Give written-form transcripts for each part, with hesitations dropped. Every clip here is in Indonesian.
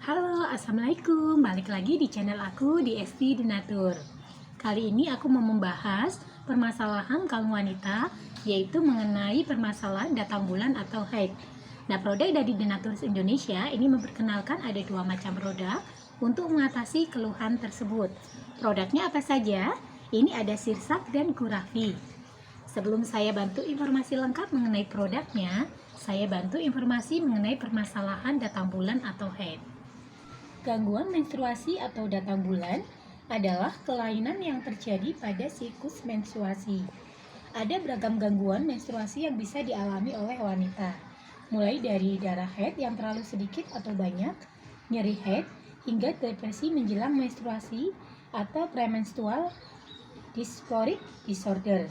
Halo, assalamualaikum. Balik lagi di channel aku di ST Denatur. Kali ini aku mau membahas permasalahan kaum wanita, yaitu mengenai permasalahan datang bulan atau haid. Nah, produk dari Denatur Indonesia ini memperkenalkan ada dua macam produk untuk mengatasi keluhan tersebut. Produknya apa saja? Ini ada Sirsak dan Kurafi. Sebelum saya bantu informasi lengkap mengenai produknya, saya bantu informasi mengenai permasalahan datang bulan atau haid. Gangguan menstruasi atau datang bulan adalah kelainan yang terjadi pada siklus menstruasi. Ada beragam gangguan menstruasi yang bisa dialami oleh wanita, mulai dari darah haid yang terlalu sedikit atau banyak, nyeri haid, hingga depresi menjelang menstruasi atau premenstrual dysphoric disorder.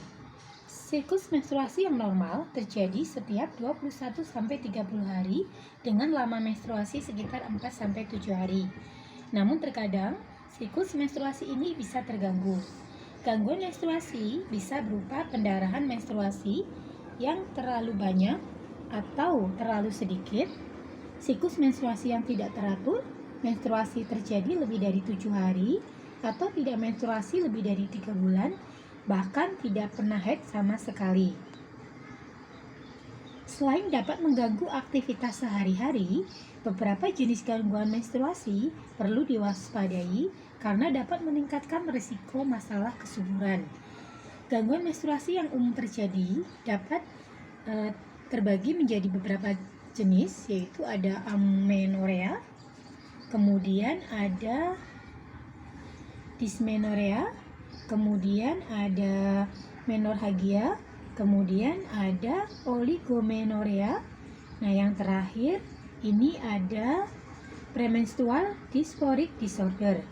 Siklus menstruasi yang normal terjadi setiap 21-30 hari dengan lama menstruasi sekitar 4-7 hari. Namun terkadang siklus menstruasi ini bisa terganggu. Gangguan menstruasi bisa berupa pendarahan menstruasi yang terlalu banyak atau terlalu sedikit, siklus menstruasi yang tidak teratur, menstruasi terjadi lebih dari 7 hari, atau tidak menstruasi lebih dari 3 bulan, bahkan tidak pernah haid sama sekali. Selain dapat mengganggu aktivitas sehari-hari, beberapa jenis gangguan menstruasi perlu diwaspadai karena dapat meningkatkan risiko masalah kesuburan. Gangguan menstruasi yang umum terjadi dapat terbagi menjadi beberapa jenis, yaitu ada amenorrea, kemudian ada dysmenorrhea, kemudian ada menorrhagia, kemudian ada oligomenorrhea. Nah, yang terakhir ini ada premenstrual dysphoric disorder.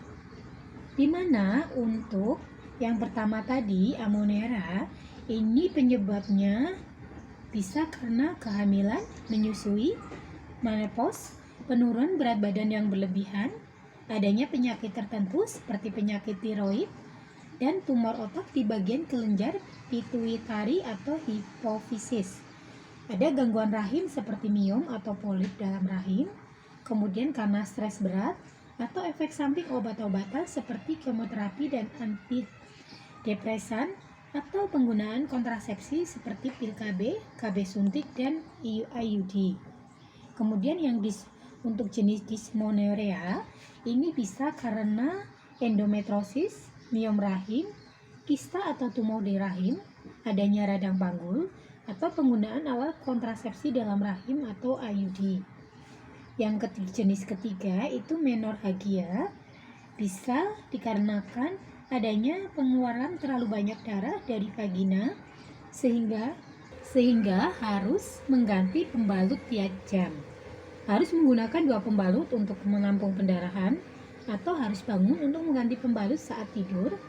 Di mana untuk yang pertama tadi, amenorrhea, ini penyebabnya bisa karena kehamilan, menyusui, menopause, penurunan berat badan yang berlebihan, adanya penyakit tertentu seperti penyakit tiroid, dan tumor otak di bagian kelenjar pituitari atau hipofisis. Ada gangguan rahim seperti miom atau polip dalam rahim, kemudian karena stres berat, atau efek samping obat-obatan seperti kemoterapi dan antidepresan, atau penggunaan kontrasepsi seperti pil KB, KB suntik, dan IUD. Kemudian yang untuk jenis dysmenorrhea ini bisa karena endometriosis, miom rahim, kista atau tumor di rahim, adanya radang panggul, atau penggunaan alat kontrasepsi dalam rahim atau IUD. Yang jenis ketiga itu menorrhagia, bisa dikarenakan adanya pengeluaran terlalu banyak darah dari vagina sehingga harus mengganti pembalut tiap jam. Harus menggunakan 2 pembalut untuk menampung pendarahan, atau harus bangun untuk mengganti pembalut saat tidur,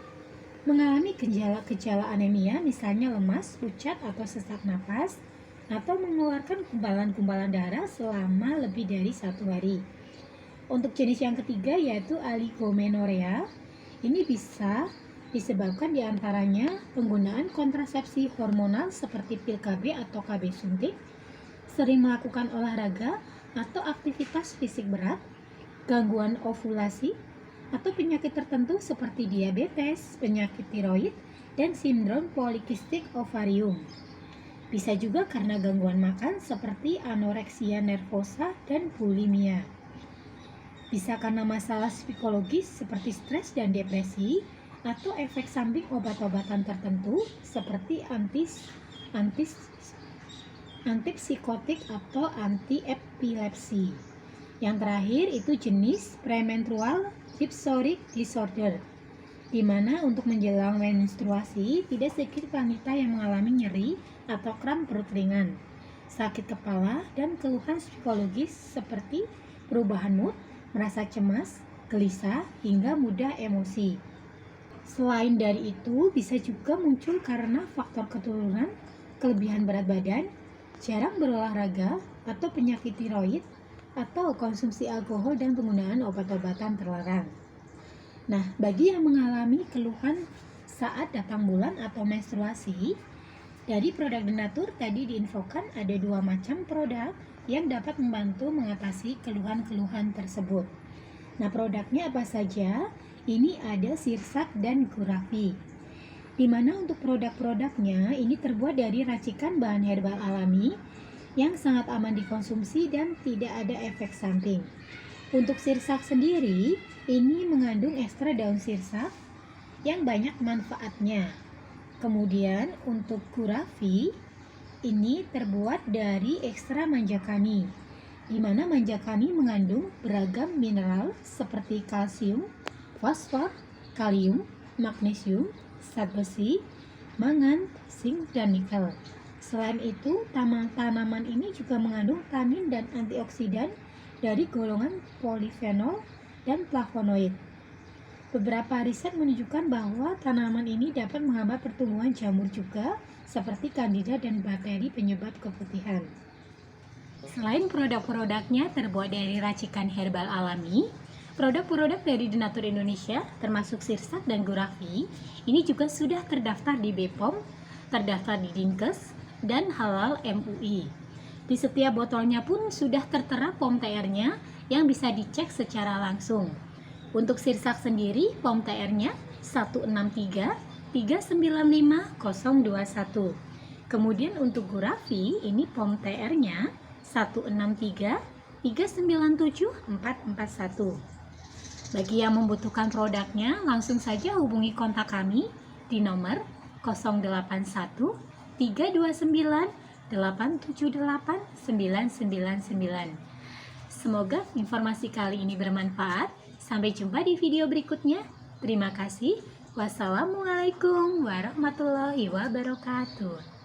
mengalami gejala anemia misalnya lemas, pucat atau sesak napas, atau mengeluarkan gumpalan-gumpalan darah selama lebih dari 1 hari. Untuk jenis yang ketiga yaitu oligomenorrhea, ini bisa disebabkan diantaranya penggunaan kontrasepsi hormonal seperti pil KB atau KB suntik, sering melakukan olahraga atau aktivitas fisik berat, gangguan ovulasi, atau penyakit tertentu seperti diabetes, penyakit tiroid, dan sindrom polikistik ovarium. Bisa juga karena gangguan makan seperti anoreksia nervosa dan bulimia. Bisa karena masalah psikologis seperti stres dan depresi, atau efek samping obat-obatan tertentu seperti antipsikotik atau antiepilepsi. Yang terakhir itu jenis premenstrual dysphoric disorder, di mana untuk menjelang menstruasi tidak sedikit wanita yang mengalami nyeri atau kram perut ringan, sakit kepala, dan keluhan psikologis seperti perubahan mood, merasa cemas, gelisah, hingga mudah emosi. Selain dari itu, bisa juga muncul karena faktor keturunan, kelebihan berat badan, jarang berolahraga, atau penyakit tiroid, atau konsumsi alkohol dan penggunaan obat-obatan terlarang. Nah, bagi yang mengalami keluhan saat datang bulan atau menstruasi, dari produk Denatur tadi diinfokan ada 2 macam produk yang dapat membantu mengatasi keluhan-keluhan tersebut. Nah, produknya apa saja? Ini ada sirsak dan gurafi. Di mana untuk produk-produknya ini terbuat dari racikan bahan herbal alami yang sangat aman dikonsumsi dan tidak ada efek samping. Untuk sirsak sendiri, ini mengandung ekstra daun sirsak yang banyak manfaatnya. Kemudian untuk gurafi, ini terbuat dari ekstra manjakani, di mana manjakani mengandung beragam mineral seperti kalsium, fosfor, kalium, magnesium, zat besi, mangan, zinc, dan nikel. Selain itu, tanaman ini juga mengandung tanin dan antioksidan dari golongan polifenol dan flavonoid. Beberapa riset menunjukkan bahwa tanaman ini dapat menghambat pertumbuhan jamur juga, seperti kandida dan bakteri penyebab keputihan. Selain produk-produknya terbuat dari racikan herbal alami, produk-produk dari Denatur Indonesia, termasuk sirsak dan gurafi, ini juga sudah terdaftar di BPOM, terdaftar di Dinkes, dan Halal MUI. Di setiap botolnya pun sudah tertera POM TR-nya yang bisa dicek secara langsung. Untuk sirsak sendiri, POM TR-nya 163395021. Kemudian untuk gurafi, ini POM TR-nya 163397441. Bagi yang membutuhkan produknya, langsung saja hubungi kontak kami di nomor 081 329 878 999. Semoga informasi kali ini bermanfaat. Sampai jumpa di video berikutnya. Terima kasih. Wassalamualaikum warahmatullahi wabarakatuh.